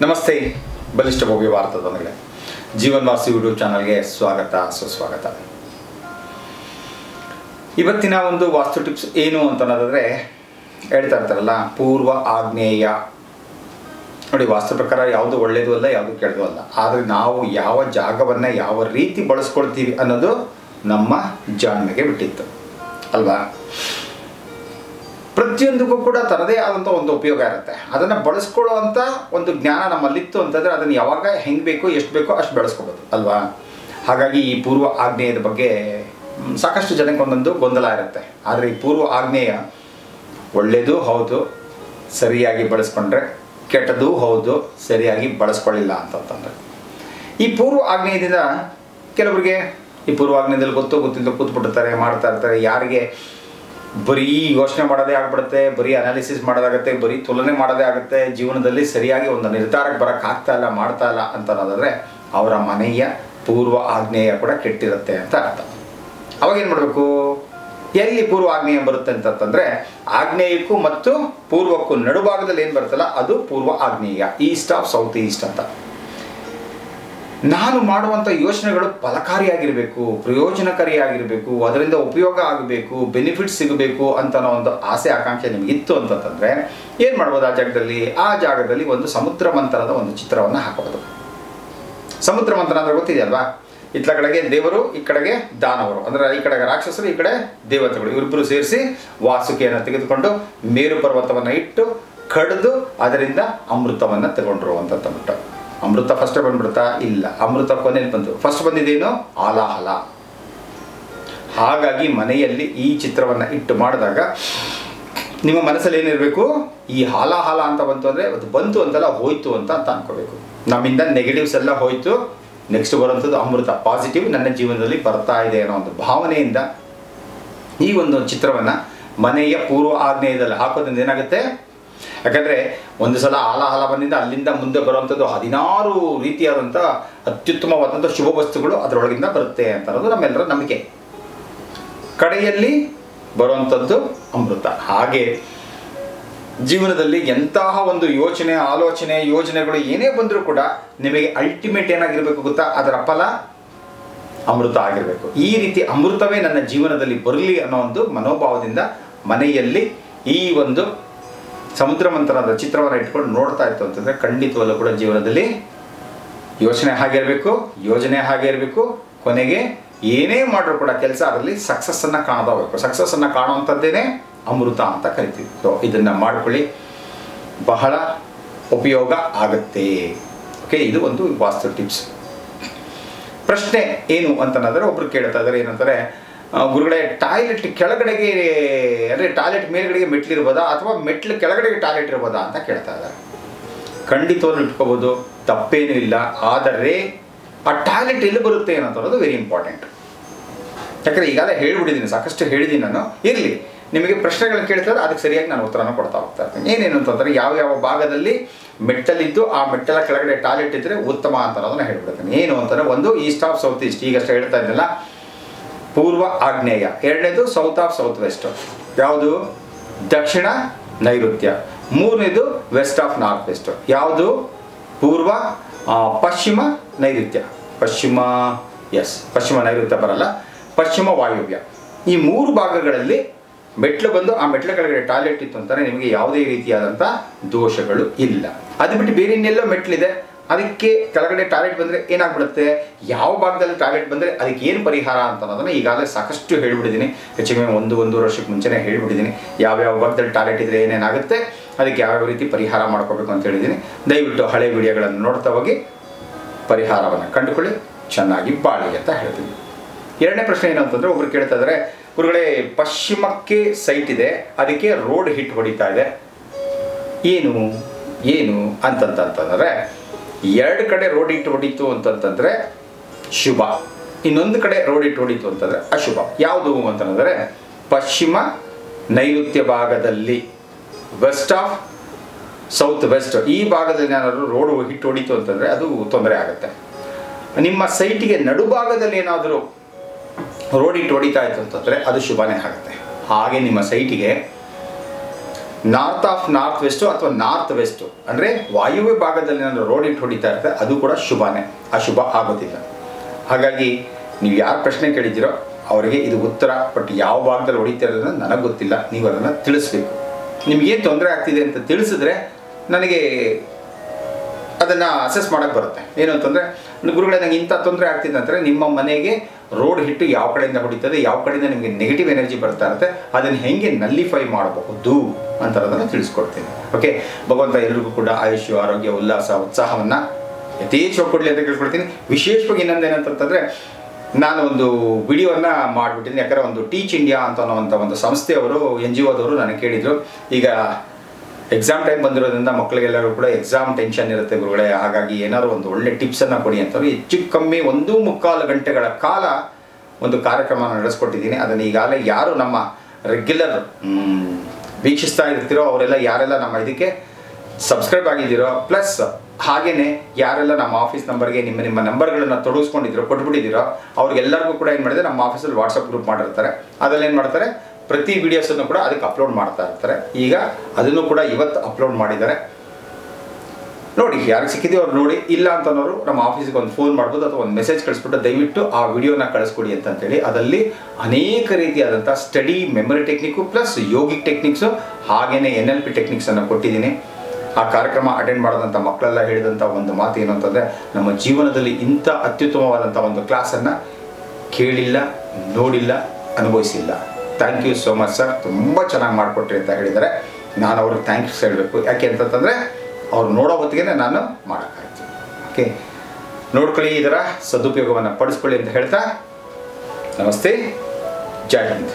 ನಮಸ್ತೆ ಬಲಿಷ್ಠ ಭವ್ಯ ಭಾರತದ ಮೇಲೆ ಜೀವನ್ ವಾಸು ಯೂಟ್ಯೂಬ್ ಚಾನಲ್ಗೆ ಸ್ವಾಗತ ಸುಸ್ವಾಗತ. ಇವತ್ತಿನ ಒಂದು ವಾಸ್ತು ಟಿಪ್ಸ್ ಏನು ಅಂತ ಅನ್ನೋದಾದರೆ ಹೇಳ್ತಾ ಇರ್ತಾರಲ್ಲ, ಪೂರ್ವ ಆಗ್ನೇಯ. ನೋಡಿ, ವಾಸ್ತು ಪ್ರಕಾರ ಯಾವುದು ಒಳ್ಳೆಯದು ಅಲ್ಲ, ಯಾವುದು ಕೆಳದು ಅಲ್ಲ. ಆದರೆ ನಾವು ಯಾವ ಜಾಗವನ್ನು ಯಾವ ರೀತಿ ಬಳಸ್ಕೊಳ್ತೀವಿ ಅನ್ನೋದು ನಮ್ಮ ಜಾಣ್ಮೆಗೆ ಬಿಟ್ಟಿತ್ತು ಅಲ್ವಾ. ಪ್ರತಿಯೊಂದಕ್ಕೂ ಕೂಡ ತನ್ನದೇ ಆದಂಥ ಒಂದು ಉಪಯೋಗ ಇರುತ್ತೆ. ಅದನ್ನು ಬಳಸ್ಕೊಳ್ಳೋವಂಥ ಒಂದು ಜ್ಞಾನ ನಮ್ಮಲ್ಲಿತ್ತು ಅಂತಂದರೆ ಅದನ್ನು ಯಾವಾಗ ಹೆಂಗೆ ಬೇಕೋ ಎಷ್ಟು ಬೇಕೋ ಅಷ್ಟು ಬೆಳೆಸ್ಕೋಬೋದು ಅಲ್ವಾ. ಹಾಗಾಗಿ ಈ ಪೂರ್ವ ಆಗ್ನೇಯದ ಬಗ್ಗೆ ಸಾಕಷ್ಟು ಜನಕ್ಕೆ ಒಂದೊಂದು ಗೊಂದಲ ಇರುತ್ತೆ. ಆದರೆ ಈ ಪೂರ್ವ ಆಗ್ನೇಯ ಒಳ್ಳೆಯದು ಹೌದು, ಸರಿಯಾಗಿ ಬಳಸ್ಕೊಂಡ್ರೆ, ಕೆಟ್ಟದ್ದು ಹೌದು, ಸರಿಯಾಗಿ ಬಳಸ್ಕೊಳ್ಳಿಲ್ಲ ಅಂತಂತಂದರೆ. ಈ ಪೂರ್ವ ಆಗ್ನೇಯದಿಂದ ಕೆಲವರಿಗೆ ಈ ಪೂರ್ವ ಆಗ್ನೇಯದಲ್ಲಿ ಗೊತ್ತಿಲ್ಲದೆ ಕೂತ್ಬಿಟ್ಟಿರ್ತಾರೆ, ಮಾಡ್ತಾ ಇರ್ತಾರೆ. ಯಾರಿಗೆ ಬರೀ ಯೋಚನೆ ಮಾಡೋದೇ ಆಗ್ಬಿಡುತ್ತೆ, ಬರೀ ಅನಾಲಿಸಿಸ್ ಮಾಡೋದಾಗುತ್ತೆ, ಬರೀ ತುಲನೆ ಮಾಡೋದೇ ಆಗುತ್ತೆ, ಜೀವನದಲ್ಲಿ ಸರಿಯಾಗಿ ಒಂದು ನಿರ್ಧಾರಕ್ಕೆ ಬರೋಕ್ಕಾಗ್ತಾ ಇಲ್ಲ, ಮಾಡ್ತಾ ಇಲ್ಲ ಅಂತ ಅನ್ನೋದಾದರೆ ಅವರ ಮನೆಯ ಪೂರ್ವ ಆಗ್ನೇಯ ಕೂಡ ಕೆಟ್ಟಿರುತ್ತೆ ಅಂತ ಅರ್ಥ. ಅವಾಗ ಏನು ಮಾಡಬೇಕು? ಎಲ್ಲಿ ಪೂರ್ವ ಆಗ್ನೇಯ ಬರುತ್ತೆ ಅಂತಂದರೆ ಆಗ್ನೇಯಕ್ಕೂ ಮತ್ತು ಪೂರ್ವಕ್ಕೂ ನಡುಭಾಗದಲ್ಲಿ ಏನು ಬರುತ್ತಲ್ಲ ಅದು ಪೂರ್ವ ಆಗ್ನೇಯ, ಈಸ್ಟ್ ಆಫ್ ಸೌತ್ ಈಸ್ಟ್ ಅಂತ. ನಾನು ಮಾಡುವಂಥ ಯೋಚನೆಗಳು ಫಲಕಾರಿಯಾಗಿರಬೇಕು, ಪ್ರಯೋಜನಕಾರಿಯಾಗಿರಬೇಕು, ಅದರಿಂದ ಉಪಯೋಗ ಆಗಬೇಕು, ಬೆನಿಫಿಟ್ ಸಿಗಬೇಕು ಅಂತ ಒಂದು ಆಸೆ ಆಕಾಂಕ್ಷೆ ನಿಮಗಿತ್ತು ಅಂತಂದರೆ ಏನು ಮಾಡ್ಬೋದು? ಆ ಜಾಗದಲ್ಲಿ ಒಂದು ಸಮುದ್ರ ಮಂಥನದ ಒಂದು ಚಿತ್ರವನ್ನು ಹಾಕಬಹುದು. ಸಮುದ್ರ ಮಂಥನ ಅಂದರೆ ಗೊತ್ತಿದೆಯಲ್ವಾ? ಇತ್ತ ಕಡೆಗೆ ದೇವರು, ಈ ಕಡೆಗೆ ದಾನವರು, ಅಂದರೆ ಈ ಕಡೆಗೆ ರಾಕ್ಷಸರು, ಈ ಕಡೆ ದೇವತೆಗಳು, ಇವರಿಬ್ಬರು ಸೇರಿಸಿ ವಾಸುಕಿಯನ್ನು ತೆಗೆದುಕೊಂಡು ಮೇರು ಪರ್ವತವನ್ನು ಇಟ್ಟು ಕಡಿದು ಅದರಿಂದ ಅಮೃತವನ್ನು ತಗೊಂಡ್ರು ಅಂತಂದ್ಬಿಟ್ಟು. ಅಮೃತ ಫಸ್ಟ್ ಬಂದ್ಬಿಡ್ತಾ? ಇಲ್ಲ, ಅಮೃತ ಕೊನೆಯಲ್ಲಿ ಬಂತು. ಫಸ್ಟ್ ಬಂದಿದ್ದೇನು? ಹಾಲಾಹಲ. ಹಾಗಾಗಿ ಮನೆಯಲ್ಲಿ ಈ ಚಿತ್ರವನ್ನು ಇಟ್ಟು ಮಾಡಿದಾಗ ನಿಮ್ಮ ಮನಸ್ಸಲ್ಲಿ ಏನಿರಬೇಕು? ಈ ಹಾಲಾಹಲ ಅಂತ ಬಂತು ಅಂದರೆ ಅದು ಬಂತು ಅಂತಲ್ಲ, ಹೋಯ್ತು ಅಂತ ಅನ್ಕೋಬೇಕು. ನಮ್ಮಿಂದ ನೆಗೆಟಿವ್ಸ್ ಎಲ್ಲ ಹೋಯ್ತು, ನೆಕ್ಸ್ಟ್ ಬರುವಂಥದ್ದು ಅಮೃತ, ಪಾಸಿಟಿವ್ ನನ್ನ ಜೀವನದಲ್ಲಿ ಬರ್ತಾ ಇದೆ ಅನ್ನೋ ಒಂದು ಭಾವನೆಯಿಂದ ಈ ಒಂದು ಚಿತ್ರವನ್ನು ಮನೆಯ ಪೂರ್ವ ಆಗ್ನೇಯದಲ್ಲಿ ಹಾಕೋದ್ರಿಂದ ಏನಾಗುತ್ತೆ? ಯಾಕಂದರೆ ಒಂದು ಸಲ ಹಾಲಾಹಲ ಬಂದಿಂದ ಅಲ್ಲಿಂದ ಮುಂದೆ ಬರುವಂಥದ್ದು 16 ರೀತಿಯಾದಂಥ ಅತ್ಯುತ್ತಮವಾದಂಥ ಶುಭ ವಸ್ತುಗಳು ಅದರೊಳಗಿಂದ ಬರುತ್ತೆ ಅಂತ ಅನ್ನೋದು ನಮ್ಮೆಲ್ಲರ ನಂಬಿಕೆ. ಕಡೆಯಲ್ಲಿ ಬರುವಂಥದ್ದು ಅಮೃತ. ಹಾಗೆ ಜೀವನದಲ್ಲಿ ಎಂತಹ ಒಂದು ಯೋಚನೆ, ಆಲೋಚನೆ, ಯೋಜನೆಗಳು ಏನೇ ಬಂದರೂ ಕೂಡ ನಿಮಗೆ ಅಲ್ಟಿಮೇಟ್ ಏನಾಗಿರಬೇಕು ಗೊತ್ತಾ? ಅದರ ಫಲ ಅಮೃತ ಆಗಿರಬೇಕು. ಈ ರೀತಿ ಅಮೃತವೇ ನನ್ನ ಜೀವನದಲ್ಲಿ ಬರಲಿ ಅನ್ನೋ ಒಂದು ಮನೋಭಾವದಿಂದ ಮನೆಯಲ್ಲಿ ಈ ಒಂದು ಸಮುದ್ರ ಮಂಥನದ ಚಿತ್ರವನ್ನು ಇಟ್ಕೊಂಡು ನೋಡ್ತಾ ಇತ್ತು ಅಂತಂದರೆ ಖಂಡಿತವಲ್ಲೂ ಕೂಡ ಜೀವನದಲ್ಲಿ ಯೋಚನೆ ಹಾಗೆ ಇರಬೇಕು, ಯೋಜನೆ ಹಾಗೆ ಇರಬೇಕು. ಕೊನೆಗೆ ಏನೇ ಮಾಡಿದ್ರು ಕೂಡ ಕೆಲಸ ಅದರಲ್ಲಿ ಸಕ್ಸಸ್ಸನ್ನು ಕಾಣೋದಬೇಕು. ಸಕ್ಸಸ್ಸನ್ನು ಕಾಣುವಂಥದ್ದೇನೆ ಅಮೃತ ಅಂತ ಕರಿತೀವಿ. ಸೊ ಇದನ್ನು ಮಾಡ್ಕೊಳ್ಳಿ, ಬಹಳ ಉಪಯೋಗ ಆಗುತ್ತೆ. ಓಕೆ, ಇದು ಒಂದು ವಾಸ್ತು ಟಿಪ್ಸ್. ಪ್ರಶ್ನೆ ಏನು ಅಂತಂದರೆ ಒಬ್ರು ಕೇಳ್ತಾ ಇದ್ದಾರೆ, ಏನಂತಾರೆ, ಗುರುಗಳೇ ಟಾಯ್ಲೆಟ್ ಕೆಳಗಡೆಗೆ ಅಂದರೆ ಟಾಯ್ಲೆಟ್ ಮೇಲ್ಗಡೆಗೆ ಮೆಟ್ಲಿರ್ಬೋದಾ ಅಥವಾ ಮೆಟ್ಲು ಕೆಳಗಡೆಗೆ ಟಾಯ್ಲೆಟ್ ಇರ್ಬೋದಾ ಅಂತ ಕೇಳ್ತಾ ಇದ್ದಾರೆ. ಖಂಡಿತವನ್ನು ಇಟ್ಕೋಬೋದು, ತಪ್ಪೇನೂ ಇಲ್ಲ. ಆದರೆ ಆ ಟಾಯ್ಲೆಟ್ ಎಲ್ಲಿ ಬರುತ್ತೆ ಅನ್ನೋದು ವೆರಿ ಇಂಪಾರ್ಟೆಂಟ್. ಯಾಕಂದರೆ ಈಗಾಗಲೇ ಹೇಳ್ಬಿಟ್ಟಿದ್ದೀನಿ, ಸಾಕಷ್ಟು ಹೇಳಿದ್ದೀನಿ ನಾನು. ಇರಲಿ, ನಿಮಗೆ ಪ್ರಶ್ನೆಗಳನ್ನ ಕೇಳ್ತಾರೆ, ಅದಕ್ಕೆ ಸರಿಯಾಗಿ ನಾನು ಉತ್ತರನ ಕೊಡ್ತಾ ಹೋಗ್ತಾ ಇರ್ತೀನಿ. ಏನೇನು ಅಂತಂದರೆ ಯಾವ ಭಾಗದಲ್ಲಿ ಮೆಟ್ಟಲಿದ್ದು ಆ ಮೆಟ್ಟಲ ಕೆಳಗಡೆ ಟಾಯ್ಲೆಟ್ ಇದ್ದರೆ ಉತ್ತಮ ಅಂತ ಅನ್ನೋದನ್ನ ಹೇಳ್ಬಿಡ್ತೀನಿ. ಏನು ಅಂತಂದರೆ, ಒಂದು ಈಸ್ಟ್ ಆಫ್ ಸೌತ್ ಈಸ್ಟ್, ಈಗಷ್ಟೇ ಹೇಳ್ತಾ ಇದ್ದಲ್ಲ, ಪೂರ್ವ ಆಗ್ನೇಯ. ಎರಡನೇದು ಸೌತ್ ಆಫ್ ಸೌತ್ ವೆಸ್ಟ್, ಯಾವುದು? ದಕ್ಷಿಣ ನೈಋತ್ಯ. ಮೂರನೇದು ವೆಸ್ಟ್ ಆಫ್ ನಾರ್ತ್ ವೆಸ್ಟ್, ಯಾವುದು? ಪೂರ್ವ ಪಶ್ಚಿಮ ನೈಋತ್ಯ. ಪಶ್ಚಿಮ ನೈಋತ್ಯ ಬರಲ್ಲ, ಪಶ್ಚಿಮ ವಾಯುವ್ಯ. ಈ 3 ಭಾಗಗಳಲ್ಲಿ ಮೆಟ್ಲು ಬಂದು ಆ ಮೆಟ್ಲ ಕೆಳಗಡೆ ಟಾಯ್ಲೆಟ್ ಇತ್ತು ಅಂತಾನೆ ನಿಮಗೆ ಯಾವುದೇ ರೀತಿಯಾದಂಥ ದೋಷಗಳು ಇಲ್ಲ. ಅದು ಬಿಟ್ಟು ಬೇರೆ ಇನ್ನೆಲ್ಲೋ ಮೆಟ್ಲಿದೆ, ಅದಕ್ಕೆ ಕೆಳಗಡೆ ಟಾಯ್ಲೆಟ್ ಬಂದರೆ ಏನಾಗ್ಬಿಡುತ್ತೆ? ಯಾವ ಭಾಗದಲ್ಲಿ ಟಾಯ್ಲೆಟ್ ಬಂದರೆ ಅದಕ್ಕೆ ಏನು ಪರಿಹಾರ ಅಂತ ಅನ್ನೋದನ್ನು ಈಗಾಗಲೇ ಸಾಕಷ್ಟು ಹೇಳ್ಬಿಟ್ಟಿದ್ದೀನಿ. ಹೆಚ್ಚಿಗೆ 1-1.5 ವರ್ಷಕ್ಕೆ ಮುಂಚೆನೇ ಹೇಳ್ಬಿಟ್ಟಿದ್ದೀನಿ. ಯಾವ್ಯಾವ ಭಾಗದಲ್ಲಿ ಟಾಯ್ಲೆಟ್ ಇದ್ದರೆ ಏನೇನಾಗುತ್ತೆ, ಅದಕ್ಕೆ ಯಾವ್ಯಾವ ರೀತಿ ಪರಿಹಾರ ಮಾಡ್ಕೋಬೇಕು ಅಂತ ಹೇಳಿದ್ದೀನಿ. ದಯವಿಟ್ಟು ಹಳೆ ವಿಡಿಯೋಗಳನ್ನು ನೋಡ್ತಾ ಹೋಗಿ ಪರಿಹಾರವನ್ನು ಕಂಡುಕೊಳ್ಳಿ, ಚೆನ್ನಾಗಿ ಬಾಳಿ ಅಂತ ಹೇಳ್ತೀನಿ. ಎರಡನೇ ಪ್ರಶ್ನೆ ಏನು ಅಂತಂದರೆ, ಒಬ್ರು ಕೇಳ್ತಾ ಇದ್ದಾರೆ, ಗುರುಗಳೇ ಪಶ್ಚಿಮಕ್ಕೆ ಸೈಟ್ ಇದೆ, ಅದಕ್ಕೆ ರೋಡ್ ಹಿಟ್ ಹೊಡಿತಾ ಇದೆ, ಏನು ಅಂತಂತಂದರೆ 2 ಕಡೆ ರೋಡ್ ಹಿಟ್ ಹೊಡಿತು ಅಂತಂತಂದರೆ ಶುಭ, ಇನ್ನೊಂದು ಕಡೆ ರೋಡ್ ಹಿಟ್ ಹೊಡಿತು ಅಂತಂದರೆ ಅಶುಭ. ಯಾವುದು ಅಂತಂದರೆ ಪಶ್ಚಿಮ ನೈಋತ್ಯ ಭಾಗದಲ್ಲಿ, ವೆಸ್ಟ್ ಆಫ್ ಸೌತ್ ವೆಸ್ಟ್, ಈ ಭಾಗದಲ್ಲಿ ಏನಾದರೂ ರೋಡ್ ಹಿಟ್ ಹೊಡಿತು ಅಂತಂದರೆ ಅದು ತೊಂದರೆ ಆಗುತ್ತೆ. ನಿಮ್ಮ ಸೈಟಿಗೆ ನಡುಭಾಗದಲ್ಲಿ ಏನಾದರೂ ರೋಡ್ ಹಿಟ್ ಹೊಡಿತಾ ಇತ್ತು ಅಂತಂದರೆ ಅದು ಶುಭನೇ ಆಗುತ್ತೆ. ಹಾಗೆ ನಿಮ್ಮ ಸೈಟಿಗೆ ನಾರ್ತ್ ಆಫ್ ನಾರ್ತ್ ವೆಸ್ಟು ಅಥವಾ ನಾರ್ತ್ ವೆಸ್ಟು ಅಂದರೆ ವಾಯುವ್ಯ ಭಾಗದಲ್ಲಿ ನಾನು ರೋಡ್ ಇಟ್ಟು ಹೊಡಿತಾ ಇರ್ತದೆ, ಅದು ಕೂಡ ಶುಭನೇ, ಅಶುಭ ಆಗೋದಿಲ್ಲ. ಹಾಗಾಗಿ ನೀವು ಯಾರು ಪ್ರಶ್ನೆ ಕೇಳಿದ್ದೀರೋ ಅವರಿಗೆ ಇದು ಉತ್ತರ. ಬಟ್ ಯಾವ ಭಾಗದಲ್ಲಿ ಹೊಡಿತಿರೋದನ್ನ ನನಗೆ ಗೊತ್ತಿಲ್ಲ, ನೀವು ಅದನ್ನು ತಿಳಿಸ್ಬೇಕು. ನಿಮಗೇನು ತೊಂದರೆ ಆಗ್ತಿದೆ ಅಂತ ತಿಳಿಸಿದ್ರೆ ನನಗೆ ಅದನ್ನು ಅಸೆಸ್ ಮಾಡೋಕ್ಕೆ ಬರುತ್ತೆ. ಏನು ಅಂತಂದರೆ, ಗುರುಗಳೇ ನನಗೆ ಇಂಥ ತೊಂದರೆ ಆಗ್ತಿದೆ ಅಂದರೆ ನಿಮ್ಮ ಮನೆಗೆ ರೋಡ್ ಹಿಟ್ಟು ಯಾವ ಕಡೆಯಿಂದ ಹೊಡಿತದೆ, ಯಾವ ಕಡೆಯಿಂದ ನಿಮಗೆ ನೆಗೆಟಿವ್ ಎನರ್ಜಿ ಬರ್ತಾ ಇರುತ್ತೆ, ಅದನ್ನು ಹೇಗೆ ನಲ್ಲಿಫೈ ಮಾಡಬಹುದು ಅಂತರೋದನ್ನು ತಿಳಿಸ್ಕೊಡ್ತೀನಿ. ಓಕೆ, ಭಗವಂತ ಎಲ್ರಿಗೂ ಕೂಡ ಆಯುಷ್, ಆರೋಗ್ಯ, ಉಲ್ಲಾಸ, ಉತ್ಸಾಹವನ್ನು ಯಥೇಚ್ಛವಾಗಿ ಕೊಡಲಿ ಅಂತ ಕೇಳ್ಕೊಳ್ತೀನಿ. ವಿಶೇಷವಾಗಿ ಇನ್ನೊಂದೇನಂತಂದರೆ, ನಾನು ಒಂದು ವಿಡಿಯೋನ ಮಾಡಿಬಿಟ್ಟಿದ್ದೀನಿ. ಯಾಕಂದರೆ ಒಂದು ಟೀಚ್ ಇಂಡಿಯಾ ಅನ್ನೋವಂಥ ಒಂದು ಸಂಸ್ಥೆಯವರು, NGO ದವರು ನನಗೆ ಕೇಳಿದರು, ಈಗ ಎಕ್ಸಾಮ್ ಟೈಮ್ ಬಂದಿರೋದ್ರಿಂದ ಮಕ್ಕಳಿಗೆಲ್ಲರೂ ಕೂಡ ಎಕ್ಸಾಮ್ ಟೆನ್ಷನ್ ಇರುತ್ತೆ ಗುರುಗಳೇ, ಹಾಗಾಗಿ ಏನಾದ್ರು ಒಂದು ಒಳ್ಳೆ ಟಿಪ್ಸನ್ನು ಕೊಡಿ ಅಂತವ್ರು ಹೆಚ್ಚು ಕಮ್ಮಿ 1.25 ಗಂಟೆಗಳ ಕಾಲ ಒಂದು ಕಾರ್ಯಕ್ರಮ ನಡೆಸ್ಕೊಟ್ಟಿದ್ದೀನಿ. ಅದನ್ನು ಈಗಾಗಲೇ ಯಾರು ನಮ್ಮ ರೆಗ್ಯುಲರ್ ವೀಕ್ಷಿಸ್ತಾ ಇರ್ತೀರೋ ಅವರೆಲ್ಲ, ಯಾರೆಲ್ಲ ನಮ್ಮ ಇದಕ್ಕೆ ಸಬ್ಸ್ಕ್ರೈಬ್ ಆಗಿದ್ದೀರೋ, ಪ್ಲಸ್ ಹಾಗೆಯೇ ಯಾರೆಲ್ಲ ನಮ್ಮ ಆಫೀಸ್ ನಂಬರ್ಗೆ ನಿಮ್ಮ ನಂಬರ್ಗಳನ್ನು ತೊಡಗಿಸ್ಕೊಂಡಿದ್ದೀರೋ, ಕೊಟ್ಬಿಟ್ಟಿದ್ದೀರೋ, ಅವ್ರಿಗೆಲ್ಲರಿಗೂ ಕೂಡ ಏನು ಮಾಡಿದೆ, ನಮ್ಮ ಆಫೀಸಲ್ಲಿ ವಾಟ್ಸಪ್ ಗ್ರೂಪ್ ಮಾಡಿರ್ತಾರೆ. ಅದರಲ್ಲಿ ಏನು ಮಾಡ್ತಾರೆ, ಪ್ರತಿ ವಿಡಿಯೋಸನ್ನು ಕೂಡ ಅದಕ್ಕೆ ಅಪ್ಲೋಡ್ ಮಾಡ್ತಾ ಇರ್ತಾರೆ. ಈಗ ಅದನ್ನು ಕೂಡ ಇವತ್ತು ಅಪ್ಲೋಡ್ ಮಾಡಿದ್ದಾರೆ. ನೋಡಿ, ಯಾರಿಗೆ ಸಿಕ್ಕಿದೆಯೋ ಅವ್ರು ನೋಡಿ, ಇಲ್ಲ ಅಂತನೋರು ನಮ್ಮ ಆಫೀಸ್ಗೆ ಒಂದು ಫೋನ್ ಮಾಡ್ಬೋದು ಅಥವಾ ಒಂದು ಮೆಸೇಜ್ ಕಳಿಸ್ಬಿಟ್ಟು ದಯವಿಟ್ಟು ಆ ವಿಡಿಯೋನ ಕಳಿಸ್ಕೊಡಿ ಅಂತೇಳಿ. ಅದರಲ್ಲಿ ಅನೇಕ ರೀತಿಯಾದಂಥ study memory technique plus yogic techniques ಹಾಗೆಯೇ NLP ಟೆಕ್ನಿಕ್ಸನ್ನು ಕೊಟ್ಟಿದ್ದೀನಿ. ಆ ಕಾರ್ಯಕ್ರಮ ಅಟೆಂಡ್ ಮಾಡಿದಂಥ ಮಕ್ಕಳೆಲ್ಲ ಹೇಳಿದಂಥ ಒಂದು ಮಾತು ಏನು ಅಂತಂದರೆ, ನಮ್ಮ ಜೀವನದಲ್ಲಿ ಇಂಥ ಅತ್ಯುತ್ತಮವಾದಂಥ ಒಂದು ಕ್ಲಾಸನ್ನು ಕೇಳಿಲ್ಲ, ನೋಡಿಲ್ಲ, ಅನುಭವಿಸಿಲ್ಲ. Thank you so much sir, ತುಂಬ ಚೆನ್ನಾಗಿ ಮಾಡಿಕೊಟ್ರಿ ಅಂತ ಹೇಳಿದ್ದಾರೆ. ನಾನು ಅವ್ರಿಗೆ ಥ್ಯಾಂಕ್ಸ್ ಹೇಳಬೇಕು. ಯಾಕೆ ಅಂತಂತಂದರೆ ಅವ್ರು ನೋಡೋ ಹೊತ್ತಿಗೆ ನಾನು ಮಾಡೋಕ್ಕಾಯ್ತು. ಓಕೆ, ನೋಡ್ಕೊಳ್ಳಿ, ಇದರ ಸದುಪಯೋಗವನ್ನು ಪಡಿಸ್ಕೊಳ್ಳಿ ಅಂತ ಹೇಳ್ತಾ ನಮಸ್ತೆ, ಜೈ ಹಿಂದ್.